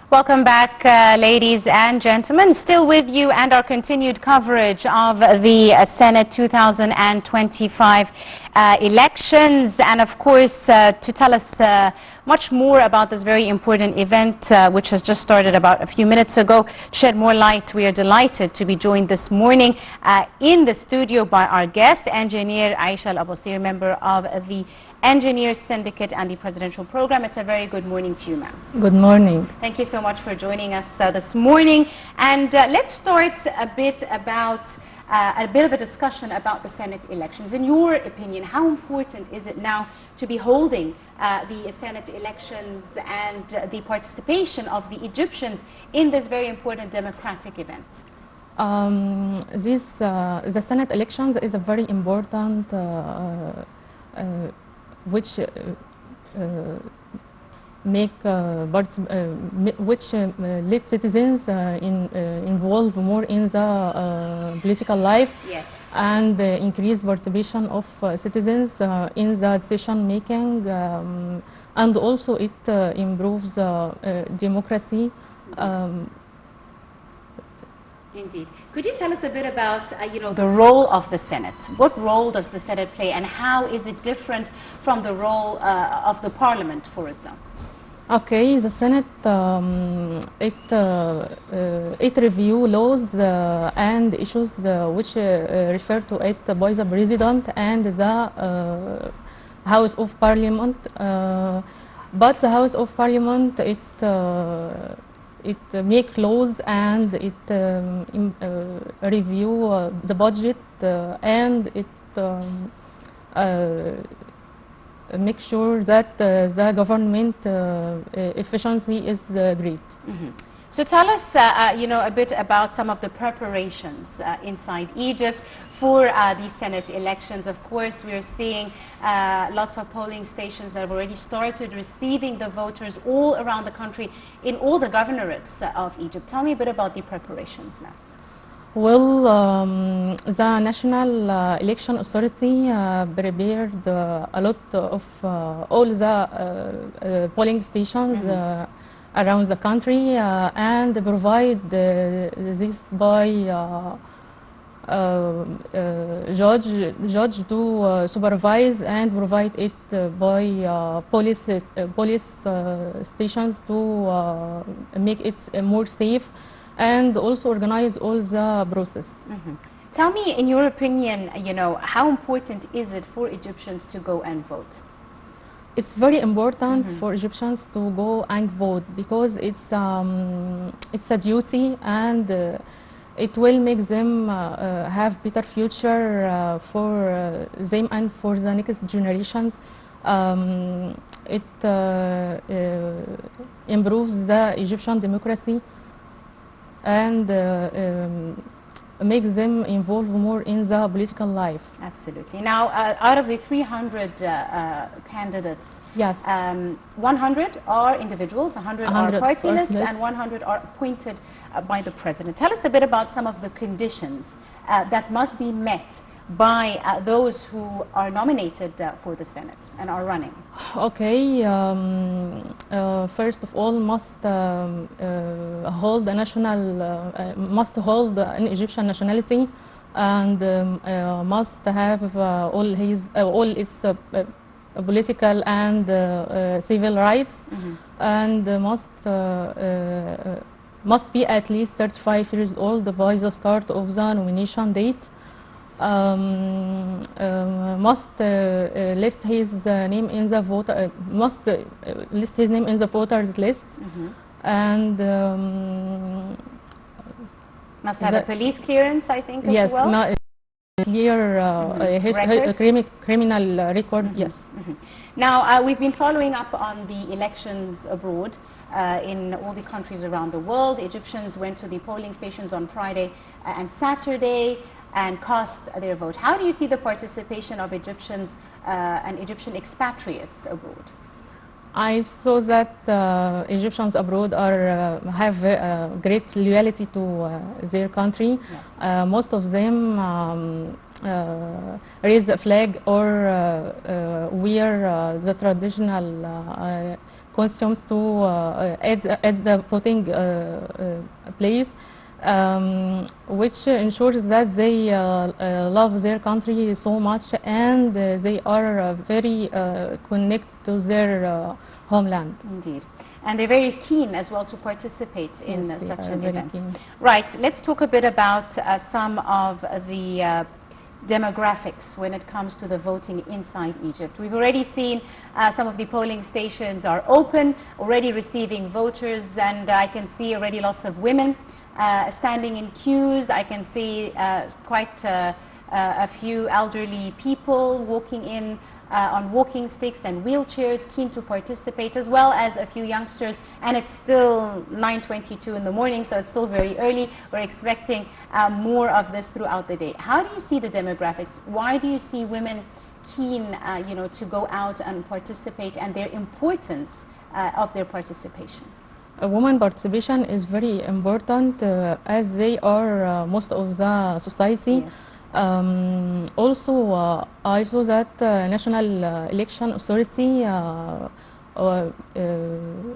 Welcome back, ladies and gentlemen. Still with you and our continued coverage of the Senate 2025 elections. And of course, to tell us much more about this very important event, which has just started about a few minutes ago, shed more light. We are delighted to be joined this morning in the studio by our guest, engineer Aisha Abasiri, member of the Engineers Syndicate and the Presidential Program. It's a very good morning to you, ma'am. Good morning. Thank you so much for joining us this morning. And let's start a bit of a discussion about the Senate elections. In your opinion, how important is it now to be holding the Senate elections and the participation of the Egyptians in this very important democratic event? The Senate elections is a very important which let citizens involve more in the political life. Yes. And increase participation of citizens in the decision making, and also it improves democracy. Indeed. Could you tell us a bit about, the role of the Senate? What role does the Senate play, and how is it different from the role of the Parliament, for example? Okay, the Senate it review laws and issues which refer to it by the President and the House of Parliament. But the House of Parliament it make laws and it review the budget and it make sure that the government efficiency is great. Mm-hmm. So tell us, a bit about some of the preparations inside Egypt for the Senate elections. Of course, we're seeing lots of polling stations that have already started receiving the voters all around the country in all the governorates of Egypt. Tell me a bit about the preparations now. Well, the National Election Authority prepared a lot of all the polling stations around the country and provide this by judge to supervise and provide it by police stations to make it more safe, and also organize all the process. Tell me, in your opinion, how important is it for Egyptians to go and vote? It's very important for Egyptians to go and vote because it's a duty, and it will make them have better future for them and for the next generations. It improves the Egyptian democracy and makes them involved more in the political life. Absolutely. Now, out of the 300 candidates, yes, 100 are individuals, 100 are party lists, and 100 are appointed by the president. Tell us a bit about some of the conditions that must be met by those who are nominated for the Senate and are running. Okay, first of all, must hold an Egyptian nationality, and must have all its political and civil rights, and must be at least 35 years old by the start of the nomination date. Must list his name in the voters list, and must have a police clearance, I think, yes, as well. Clear criminal record. Yes. Now, we've been following up on the elections abroad in all the countries around the world. Egyptians went to the polling stations on Friday and Saturday and cast their vote. How do you see the participation of Egyptians and Egyptian expatriates abroad? I saw that Egyptians abroad have great loyalty to their country. Yes. Most of them raise the flag or wear the traditional costumes to at the voting place, which ensures that they love their country so much, and they are very connected to their homeland. Indeed. And they're very keen as well to participate in Yes, they such are an very event. keen. Right, let's talk a bit about some of the demographics when it comes to the voting inside Egypt. We've already seen some of the polling stations are open, already receiving voters, and I can see already lots of women standing in queues. I can see quite a few elderly people walking in on walking sticks and wheelchairs, keen to participate, as well as a few youngsters. And it's still 9:22 in the morning, so it's still very early. We're expecting more of this throughout the day. How do you see the demographics? Why do you see women keen, to go out and participate, and their importance of their participation? Women participation is very important as they are most of the society. Yes. Also, I saw that National Election Authority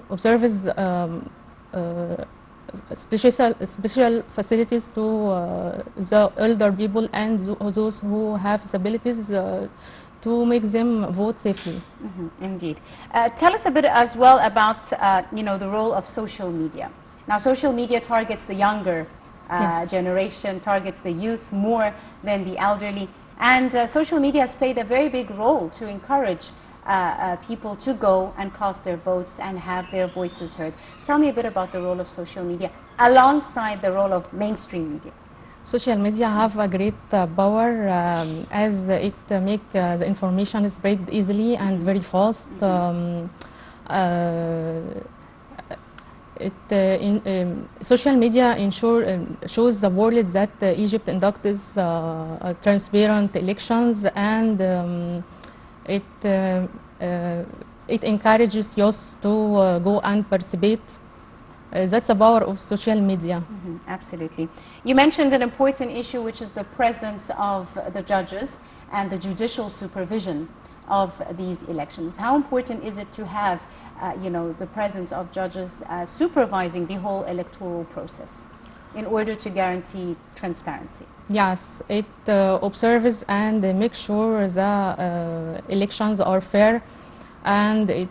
observes special facilities to the elder people and those who have disabilities to make them vote safely. Indeed. Tell us a bit as well about the role of social media. Now, social media targets the younger generation, targets the youth more than the elderly, and social media has played a very big role to encourage people to go and cast their votes and have their voices heard. Tell me a bit about the role of social media alongside the role of mainstream media. Social media have a great power as it make the information spread easily and very fast. Social media shows the world that Egypt conducts transparent elections, and it encourages youth to go and participate. That's the power of social media. Absolutely. You mentioned an important issue, which is the presence of the judges and the judicial supervision of these elections. How important is it to have the presence of judges supervising the whole electoral process in order to guarantee transparency? Yes, it observes and makes sure the elections are fair, and it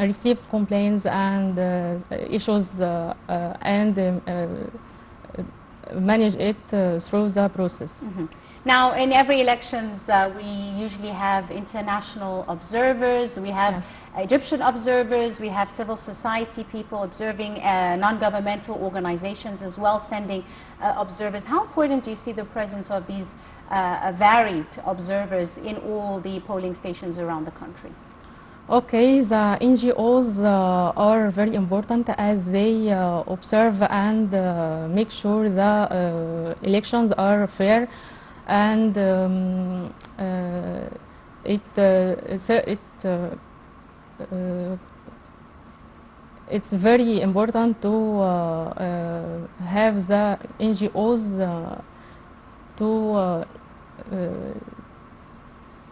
receives complaints and issues and manage it through the process. Now, in every elections, we usually have international observers, we have Egyptian observers, we have civil society people observing, non-governmental organizations as well sending observers. How important do you see the presence of these varied observers in all the polling stations around the country? Okay, the NGOs are very important as they observe and make sure the elections are fair, and it's very important to have the NGOs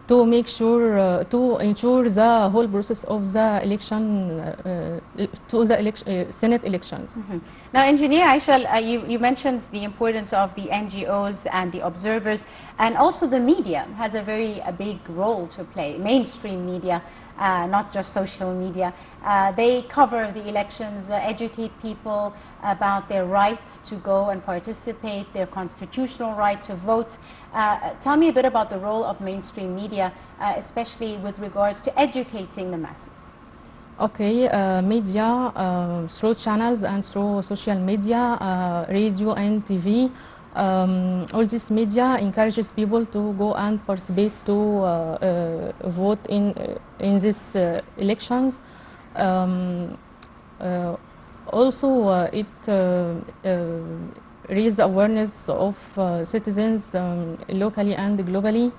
to make sure to ensure the whole process of the election to the Senate elections. Now, Engineer Aisha, you mentioned the importance of the NGOs and the observers, and also the media has a very big role to play. Mainstream media, not just social media. They cover the elections, educate people about their right to go and participate, their constitutional right to vote. Tell me a bit about the role of mainstream media, especially with regards to educating the masses. Okay, media through channels and through social media, radio and TV. All this media encourages people to go and participate to vote in these elections. Also, it raises the awareness of citizens locally and globally.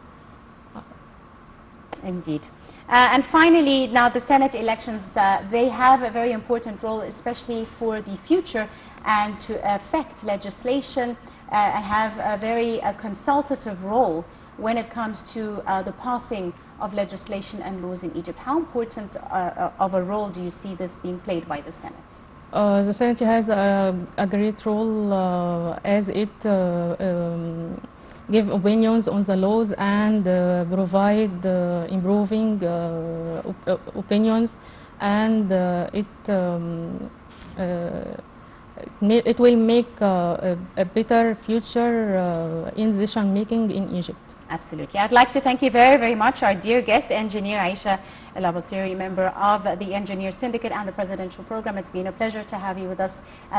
Indeed. And finally, now the Senate elections, they have a very important role, especially for the future, and to affect legislation have a very consultative role when it comes to the passing of legislation and laws in Egypt. How important of a role do you see this being played by the Senate? The Senate has a great role as it give opinions on the laws and provide improving opinions, and it will make a better future in decision making in Egypt. Absolutely. I'd like to thank you very, very much, our dear guest, Engineer Aisha Abasiri, member of the Engineer Syndicate and the Presidential Program. It's been a pleasure to have you with us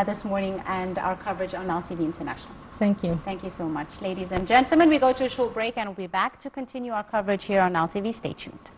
this morning and our coverage on Now TV International. Thank you. Thank you so much. Ladies and gentlemen, we go to a short break and we'll be back to continue our coverage here on Now TV. Stay tuned.